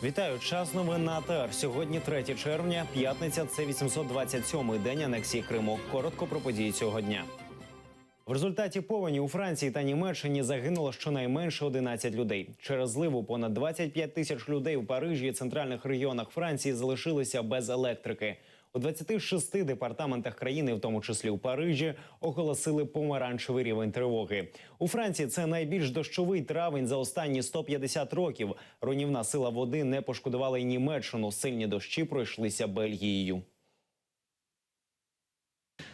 Вітаю, час новин на АТР. Сьогодні 3 червня, п'ятниця, це 827-й день анексії Криму. Коротко про події цього дня. В результаті повені у Франції та Німеччині загинуло щонайменше 11 людей. Через зливу понад 25 тисяч людей в Парижі і центральних регіонах Франції залишилися без електрики. У 26 департаментах країни, в тому числі у Парижі, оголосили помаранчевий рівень тривоги. У Франції це найбільш дощовий травень за останні 150 років. Руйнівна сила води не пошкодувала й Німеччину. Сильні дощі пройшлися Бельгією.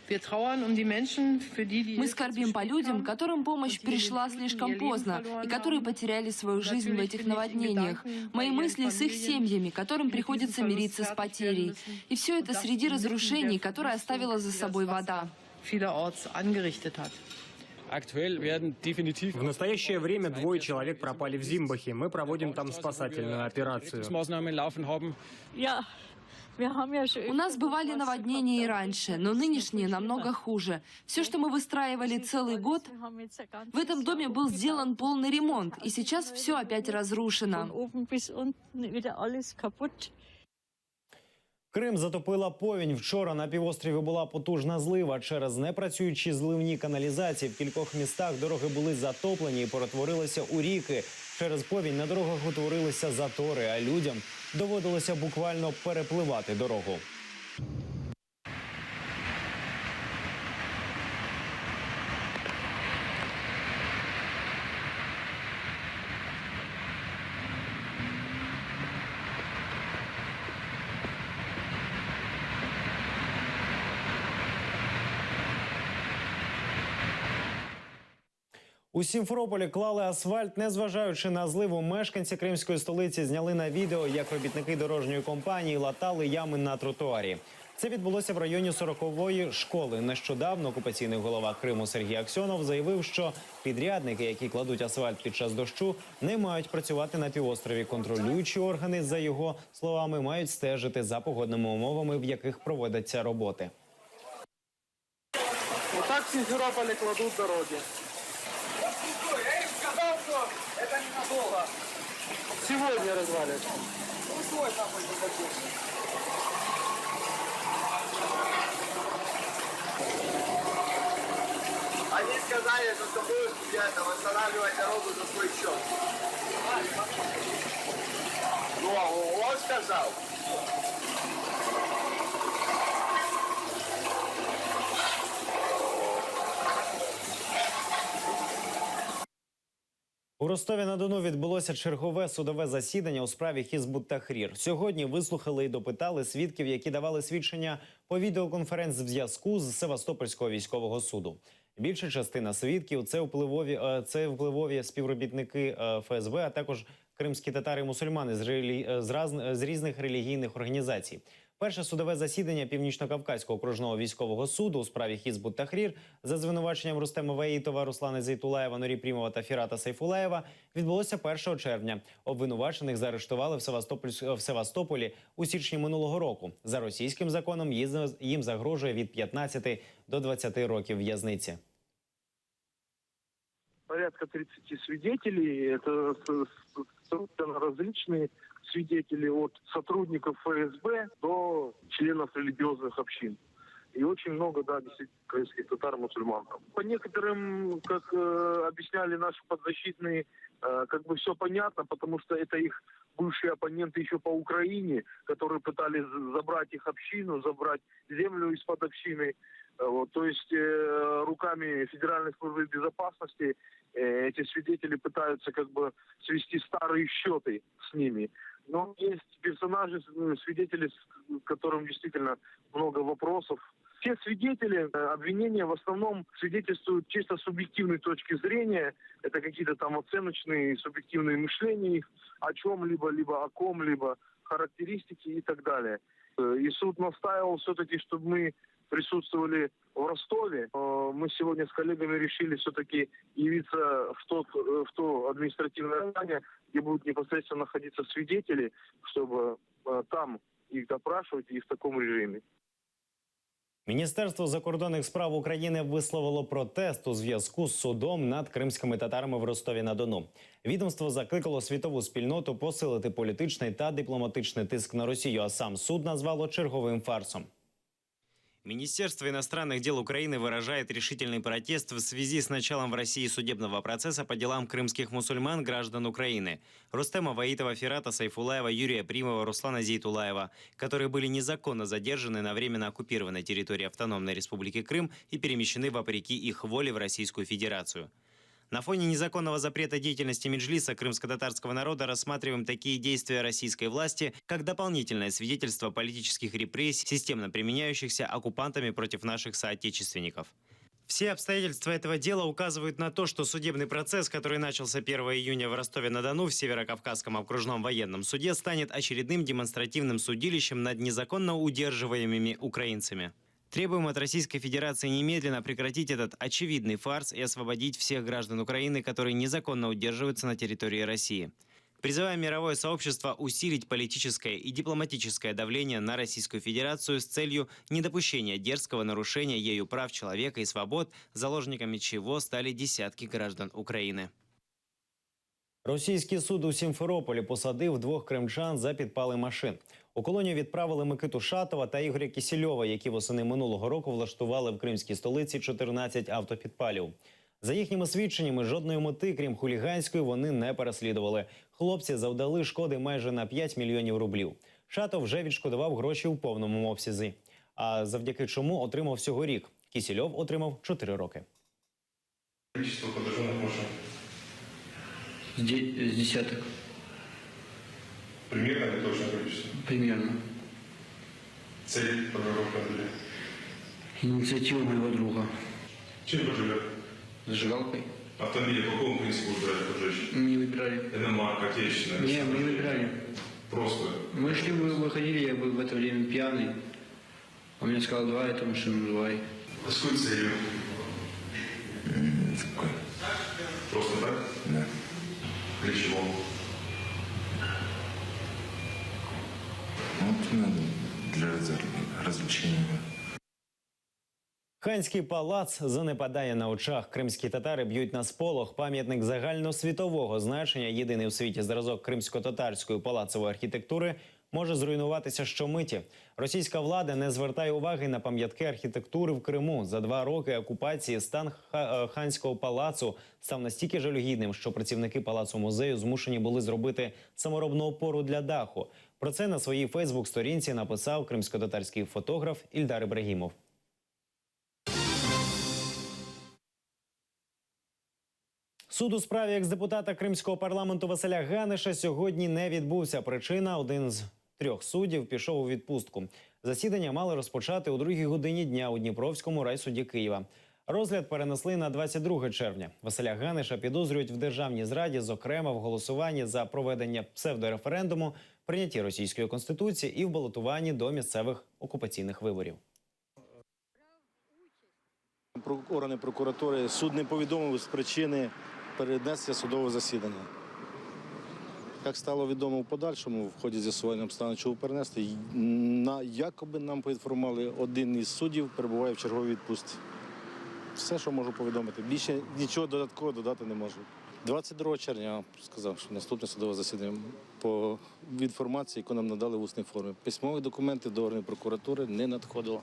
Мы скорбим по людям, которым помощь пришла слишком поздно и которые потеряли свою жизнь в этих наводнениях. Мои мысли с их семьями, которым приходится мириться с потерей. И все это среди разрушений, которые оставила за собой вода. В настоящее время 2 человек пропали в Зимбахе. Мы проводим там спасательную операцию. У нас бывали наводнения и раньше, но нынешние намного хуже. Все, что мы выстраивали целый год, в этом доме был сделан полный ремонт, и сейчас все опять разрушено. Крим затопила повінь. Вчора на півострові була потужна злива. Через непрацюючі зливні каналізації в кількох містах дороги були затоплені і перетворилися у ріки. Через повінь на дорогах утворилися затори, а людям доводилося буквально перепливати дорогу. У Сімферополі клали асфальт, незважаючи на зливу. Мешканці кримської столиці зняли на відео, як робітники дорожньої компанії латали ями на тротуарі. Це відбулося в районі 40-ї школи. Нещодавно окупаційний голова Криму Сергій Аксьонов заявив, що підрядники, які кладуть асфальт під час дощу, не мають працювати на півострові. Контролюючі органи, за його словами, мають стежити за погодними умовами, в яких проводяться роботи. Отак в Сімферополі кладуть дороги. Сказал, что это ненадолго. Сегодня развалят. Они сказали, что будут восстанавливать дорогу за свой счет. Ну, он сказал. У Ростові-на-Дону відбулося чергове судове засідання у справі Хізбут Тахрір. Сьогодні вислухали і допитали свідків, які давали свідчення по відеоконференц-зв'язку з Севастопольського військового суду. Більша частина свідків – це впливові співробітники ФСБ, а також кримські татари-мусульмани з різних релігійних організацій. Перше судове засідання Північно-Кавказького окружного військового суду у справі Хізбут Тахрір за звинуваченням Рустема Ваїтова, Руслана Зейтулаєва, Нурі Прімова та Фірата Сайфулаєва відбулося 1 червня. Обвинувачених заарештували в Севастополі у січні минулого року. За російським законом їм загрожує від 15 до 20 років в'язниці. Порядка 30 свидетелей. Это различные свидетели от сотрудников ФСБ до членов религиозных общин. И очень много, да, действительно, крымских татар-мусульман. По некоторым, как объясняли наши подзащитные, как бы все понятно, потому что это их бывшие оппоненты еще по Украине, которые пытались забрать их общину, забрать землю из-под общины. Вот, то есть руками Федеральной службы безопасности эти свидетели пытаются как бы свести старые счеты с ними. Но есть персонажи, свидетели, с которым действительно много вопросов. Все свидетели, обвинения в основном свидетельствуют чисто субъективной точки зрения. Это какие-то там оценочные, субъективные мышления их о чем-либо, либо о ком-либо, характеристики и так далее. И суд настаивал все-таки, чтобы мы присутствовали в Ростове. Мы сегодня с коллегами решили все-таки явиться в то административное здание, где будут непосредственно находиться свидетели, чтобы там их допрашивать и в таком режиме. Міністерство закордонних справ України висловило протест у зв'язку з судом над кримськими татарами в Ростові-на-Дону. Відомство закликало світову спільноту посилити політичний та дипломатичний тиск на Росію, а сам суд назвало черговим фарсом. Министерство иностранных дел Украины выражает решительный протест в связи с началом в России судебного процесса по делам крымских мусульман, граждан Украины. Рустема Ваитова, Фирата Сайфулаева, Юрия Примова, Руслана Зейтулаева, которые были незаконно задержаны на временно оккупированной территории Автономной Республики Крым и перемещены вопреки их воле в Российскую Федерацию. На фоне незаконного запрета деятельности Меджлиса крымско-татарского народа рассматриваем такие действия российской власти, как дополнительное свидетельство политических репрессий, системно применяющихся оккупантами против наших соотечественников. Все обстоятельства этого дела указывают на то, что судебный процесс, который начался 1 июня в Ростове-на-Дону в Северокавказском окружном военном суде, станет очередным демонстративным судилищем над незаконно удерживаемыми украинцами. Требуем от Российской Федерации немедленно прекратить этот очевидный фарс и освободить всех граждан Украины, которые незаконно удерживаются на территории России. Призываем мировое сообщество усилить политическое и дипломатическое давление на Российскую Федерацию с целью недопущения дерзкого нарушения ею прав человека и свобод, заложниками чего стали десятки граждан України. Російський суд у Сімферополі посадив 2 кримчан за підпали машин. У колонію відправили Микиту Шатова та Ігоря Кісільова, які восени минулого року влаштували в кримській столиці 14 автопідпалів. За їхніми свідченнями, жодної мети, крім хуліганської, вони не переслідували. Хлопці завдали шкоди майже на 5 мільйонів рублів. Шатов вже відшкодував гроші у повному обсязі. А завдяки чому отримав всього рік. Кісільов отримав 4 роки. Количество подожженных машин. С десяток. Примерно или точное количество? Примерно. Цель подготовки. Инициатива моего друга. Чем поджигать? Зажигалкой. Автомобили по какому принципу выбирали поджечь? Мы не выбирали. иномарка, отечественная? Не, мы не выбирали. Просто? Мы шли, выходили, я был в это время пьяный. Он мне сказал, давай эту машину, давай. С какой целью? Какой? Просто так? Да. Для чего? Вот надо для развлечения. Ханський палац занепадає на очах. Кримські татари б'ють на сполох. Пам'ятник загальносвітового значення, єдиний у світі зразок кримсько-татарської палацової архітектури, може зруйнуватися щомиті. Російська влада не звертає уваги на пам'ятки архітектури в Криму. За 2 роки окупації стан ханського палацу став настільки жалюгідним, що працівники палацу-музею змушені були зробити саморобну опору для даху. Про це на своїй фейсбук-сторінці написав кримсько-татарський фотограф Ільдар Ібрагімов. Суд у справі екс-депутата Кримського парламенту Василя Ганеша сьогодні не відбувся. Причина – один з 3 суддів пішов у відпустку. Засідання мали розпочати о 2-й годині дня у Дніпровському райсуді Києва. Розгляд перенесли на 22 червня. Василя Ганеша підозрюють в державній зраді, зокрема в голосуванні за проведення псевдореферендуму, прийнятті російської конституції і в балотуванні до місцевих окупаційних виборів. Органи прокуратури суд не повідомив з причини перенесення судового засідання. Як стало відомо в подальшому, в ході з'ясування обставин, чого перенести, якоби нам поінформували, один із суддів перебуває в черговій відпустці. Все, що можу повідомити. Більше нічого додатково додати не можу. 22 червня я сказав, що наступне судове засідання по інформації, яку нам надали в усній формі. Письмові документи до органів прокуратури не надходило.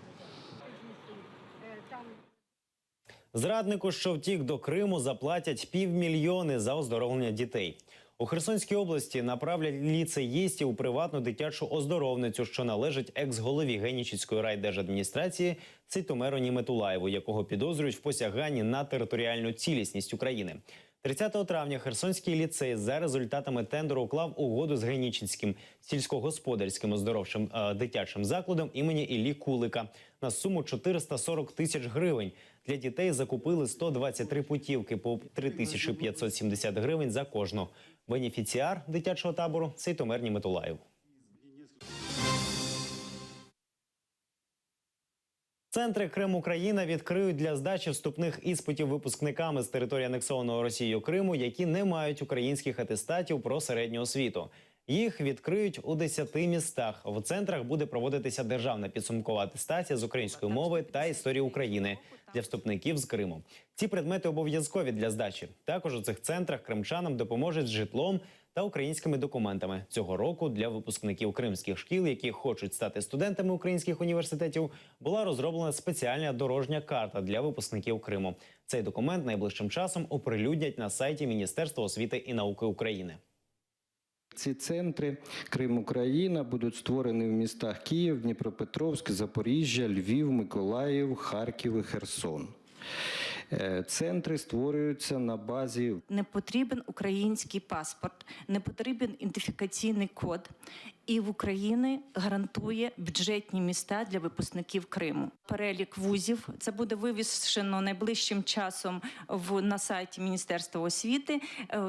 Зраднику, що втік до Криму, заплатять $500 000 за оздоровлення дітей. У Херсонській області направлять ліцеїстів у приватну дитячу оздоровницю, що належить екс-голові Генічеської райдержадміністрації Сейтумеру Німетулаєву, якого підозрюють в посяганні на територіальну цілісність України. 30 травня Херсонський ліцей за результатами тендеру уклав угоду з Генічеським сільськогосподарським оздоровчим дитячим закладом імені Іллі Кулика на суму 440 тисяч гривень. Для дітей закупили 123 путівки по 3570 гривень за кожну. Бенефіціар дитячого табору – Сейтумер Німетулаєв. Центри Крим-Україна відкриють для здачі вступних іспитів випускниками з території анексованого Росією Криму, які не мають українських атестатів про середню освіту. Їх відкриють у 10 містах. В центрах буде проводитися державна підсумкова атестація з української мови та історії України для вступників з Криму. Ці предмети обов'язкові для здачі. Також у цих центрах кримчанам допоможуть з житлом та українськими документами. Цього року для випускників кримських шкіл, які хочуть стати студентами українських університетів, була розроблена спеціальна дорожня карта для випускників Криму. Цей документ найближчим часом оприлюднять на сайті Міністерства освіти і науки України. Ці центри Крим-Україна будуть створені в містах Київ, Дніпропетровськ, Запоріжжя, Львів, Миколаїв, Харків і Херсон. Центри створюються на базі. Не потрібен український паспорт, не потрібен ідентифікаційний код. І в Україні гарантує бюджетні міста для випускників Криму. Перелік вузів, це буде вивішено найближчим часом на сайті Міністерства освіти.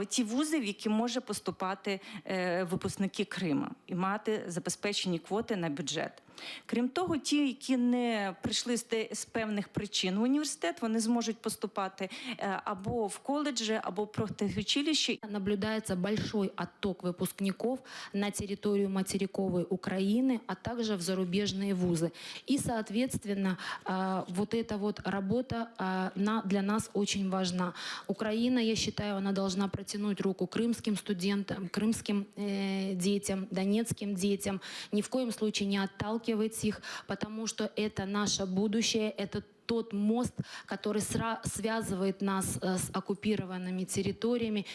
Ті вузи, в які може поступати випускники Криму і мати забезпечені квоти на бюджет. Крім того, ті, які не прийшли з певних причин в університет, вони зможуть поступати або в коледжі, або в профтехучилище. Наблюдается большой отток выпускников на территорию материковой Украины, а также в зарубежные вузы. И, соответственно, вот эта вот работа для нас очень важна. Украина, я считаю, она должна протянуть руку крымским студентам, крымским детям, донецким детям. Ни в коем случае не отталкивать их, потому что это наше будущее, это тот мост, который связывает нас с оккупированными территориями.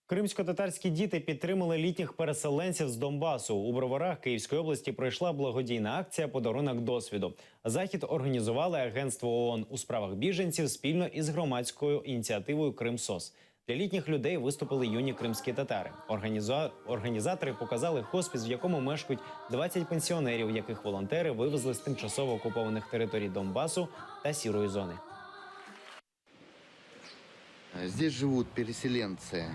Кримсько-татарські діти підтримали літніх переселенців з Донбасу. У Броварах Київської області пройшла благодійна акція «Подарунок досвіду». Захід організували Агентство ООН у справах біженців спільно із громадською ініціативою «Кримсос». Для літніх людей виступили юні кримські татари. Організатори показали хоспіс, в якому мешкають 20 пенсіонерів, яких волонтери вивезли з тимчасово окупованих територій Донбасу та Сірої зони. Здесь живут переселенцы.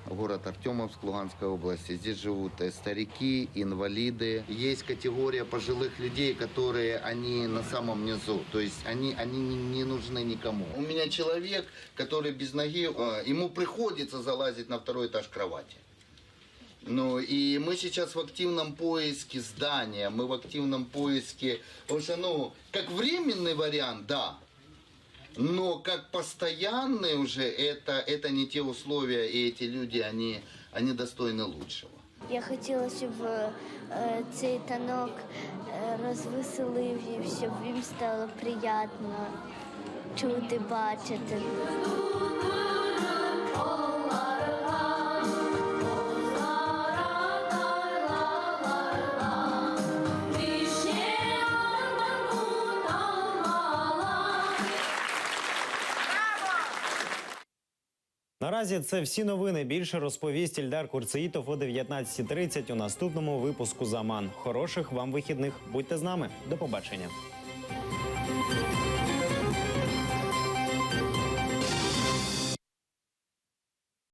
Город Артемовск, Луганской области. Здесь живут старики, инвалиды. Есть категория пожилых людей, которые они на самом низу. То есть они не нужны никому. У меня человек, который без ноги, ему приходится залазить на второй этаж кровати. Ну и мы сейчас в активном поиске здания, мы в активном поиске, потому что, как временный вариант, да. Но как постоянные уже, это не те условия, и эти люди, они достойны лучшего. Я хотіла, щоб цей танок розвеселив їх, щоб їм стало приємно чути, бачити. Наразі це всі новини. Більше розповість Ільдар Курцеїтов о 19:30 у наступному випуску «Заман». Хороших вам вихідних. Будьте з нами. До побачення.